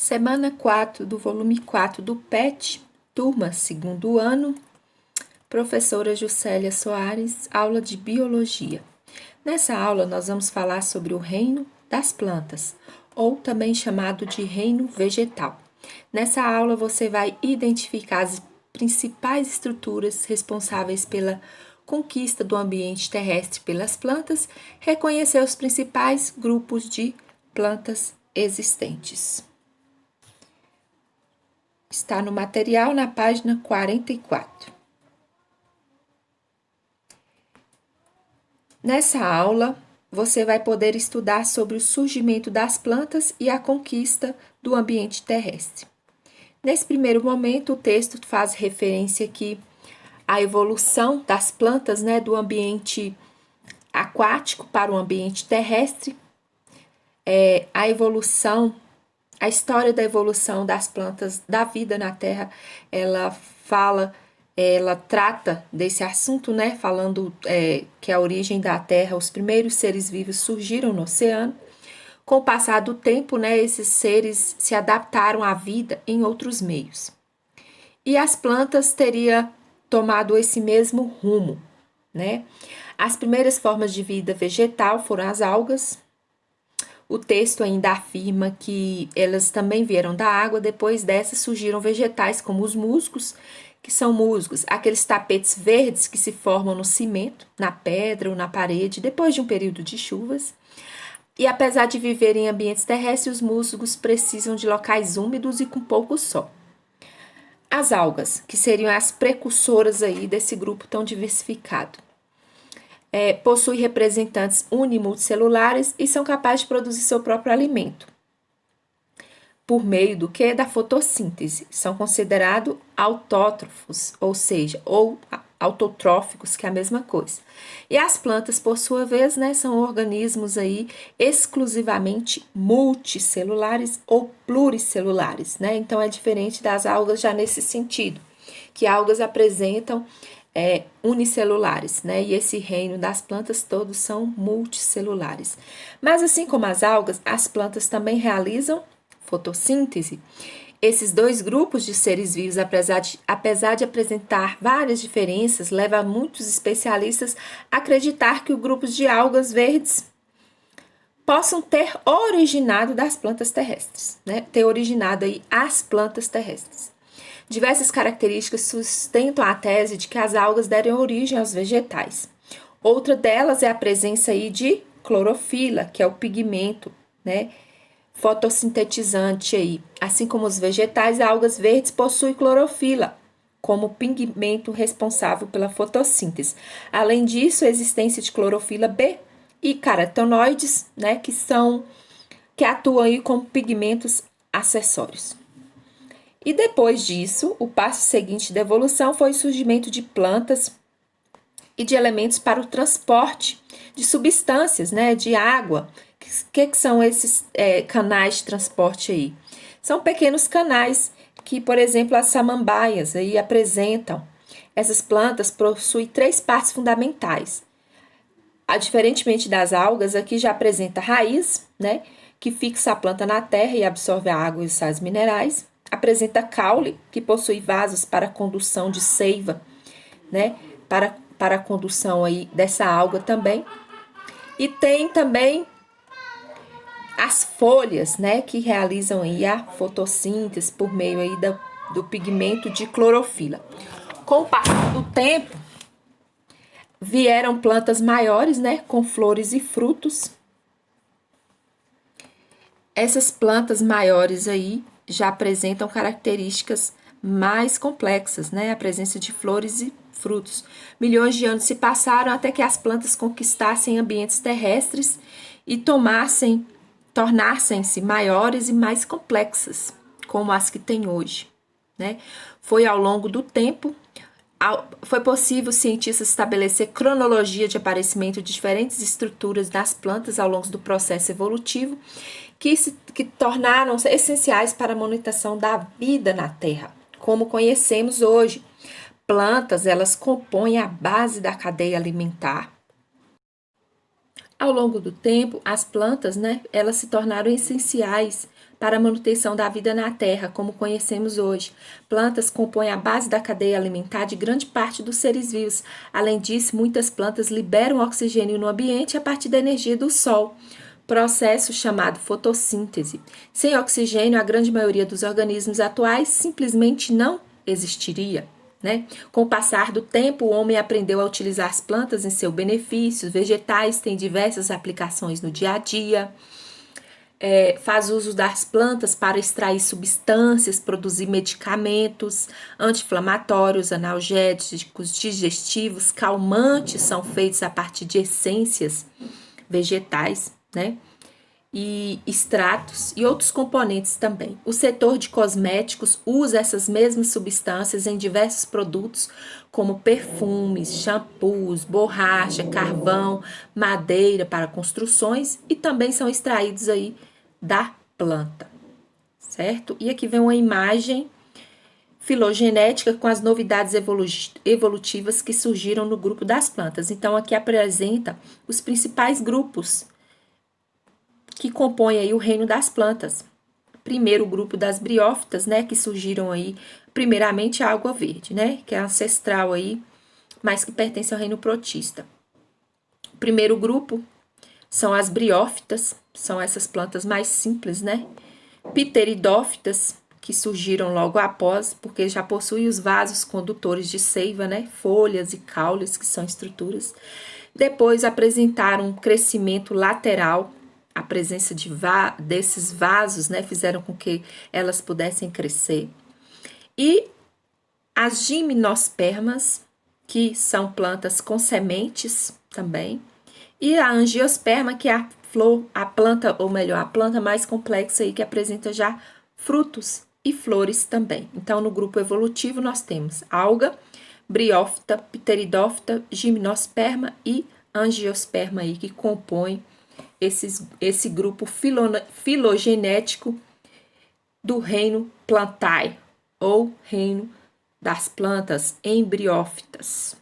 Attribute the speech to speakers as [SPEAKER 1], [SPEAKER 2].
[SPEAKER 1] Semana 4 do volume 4 do PET, turma 2º ano, professora Juscelia Soares, aula de Biologia. Nessa aula, nós vamos falar sobre o reino das plantas, ou também chamado de reino vegetal. Nessa aula, você vai identificar as principais estruturas responsáveis pela conquista do ambiente terrestre pelas plantas, reconhecer os principais grupos de plantas existentes. Está no material na página 44. Nessa aula, você vai poder estudar sobre o surgimento das plantas e a conquista do ambiente terrestre. Nesse primeiro momento, o texto faz referência aqui à evolução das plantas, do ambiente aquático para o ambiente terrestre, a história da evolução das plantas da vida na Terra. Ela trata desse assunto, falando que a origem da Terra, os primeiros seres vivos surgiram no oceano. Com o passar do tempo, esses seres se adaptaram à vida em outros meios. E as plantas teriam tomado esse mesmo rumo, As primeiras formas de vida vegetal foram as algas. O texto ainda afirma que elas também vieram da água. Depois dessas surgiram vegetais como os musgos, que são musgos, aqueles tapetes verdes que se formam no cimento, na pedra ou na parede, depois de um período de chuvas. E apesar de viver em ambientes terrestres, os musgos precisam de locais úmidos e com pouco sol. As algas, que seriam as precursoras aí desse grupo tão diversificado. Possuem representantes unimulticelulares e são capazes de produzir seu próprio alimento. Por meio do que? Da fotossíntese. São considerados autótrofos, ou seja, ou autotróficos, que é a mesma coisa. E as plantas, por sua vez, são organismos aí exclusivamente multicelulares ou pluricelulares, Então, é diferente das algas já nesse sentido, que algas apresentam unicelulares, E esse reino das plantas todos são multicelulares. Mas assim como as algas, as plantas também realizam fotossíntese. Esses dois grupos de seres vivos, apesar de apresentar várias diferenças, leva muitos especialistas a acreditar que os grupos de algas verdes possam ter originado das plantas terrestres, Ter originado aí as plantas terrestres. Diversas características sustentam a tese de que as algas deram origem aos vegetais. Outra delas é a presença aí de clorofila, que é o pigmento, fotossintetizante aí. Assim como os vegetais, algas verdes possuem clorofila como pigmento responsável pela fotossíntese. Além disso, a existência de clorofila B e carotenoides, que atuam aí como pigmentos acessórios. E depois disso, o passo seguinte da evolução foi o surgimento de plantas e de elementos para o transporte de substâncias, de água. O que são esses canais de transporte aí? São pequenos canais que, por exemplo, as samambaias aí apresentam. Essas plantas possuem 3 partes fundamentais. Diferentemente das algas, aqui já apresenta raiz, que fixa a planta na terra e absorve a água e os sais minerais. Apresenta caule, que possui vasos para condução de seiva, para a condução aí dessa alga também. E tem também as folhas, que realizam aí a fotossíntese por meio aí do pigmento de clorofila. Com o passar do tempo, vieram plantas maiores, com flores e frutos. Essas plantas maiores aí já apresentam características mais complexas, a presença de flores e frutos. Milhões de anos se passaram até que as plantas conquistassem ambientes terrestres e tornassem-se maiores e mais complexas, como as que tem hoje, Foi ao longo do tempo, foi possível cientistas estabelecer cronologia de aparecimento de diferentes estruturas das plantas ao longo do processo evolutivo, que tornaram-se essenciais para a manutenção da vida na Terra, como conhecemos hoje. Plantas, elas compõem a base da cadeia alimentar. Ao longo do tempo, as plantas, elas se tornaram essenciais para a manutenção da vida na Terra, como conhecemos hoje. Plantas compõem a base da cadeia alimentar de grande parte dos seres vivos. Além disso, muitas plantas liberam oxigênio no ambiente a partir da energia do Sol, processo chamado fotossíntese. Sem oxigênio, a grande maioria dos organismos atuais simplesmente não existiria. Né? Com o passar do tempo, o homem aprendeu a utilizar as plantas em seu benefício. Os vegetais têm diversas aplicações no dia a dia. Faz uso das plantas para extrair substâncias, produzir medicamentos anti-inflamatórios, analgésicos, digestivos, calmantes são feitos a partir de essências vegetais, né? E extratos e outros componentes também. O setor de cosméticos usa essas mesmas substâncias em diversos produtos, como perfumes, shampoos, borracha, carvão, madeira para construções e também são extraídos aí da planta, certo? E aqui vem uma imagem filogenética com as novidades evolutivas que surgiram no grupo das plantas. Então, aqui apresenta os principais grupos que compõem aí o reino das plantas. Primeiro, o grupo das briófitas, né, que surgiram aí, primeiramente a água verde, né, que é ancestral aí, mas que pertence ao reino protista. O primeiro grupo são as briófitas, são essas plantas mais simples, né? Pteridófitas, que surgiram logo após, porque já possuem os vasos condutores de seiva, né? Folhas e caules, que são estruturas. Depois apresentaram um crescimento lateral, a presença desses vasos, né? Fizeram com que elas pudessem crescer. E as gimnospermas, que são plantas com sementes também. E a angiosperma, que é a flor, a planta, ou melhor, a planta mais complexa aí, que apresenta já frutos e flores também. Então, no grupo evolutivo, nós temos alga, briófita, pteridófita, gimnosperma e angiosperma aí, que compõem esse grupo filogenético do reino Plantae, ou reino das plantas embriófitas.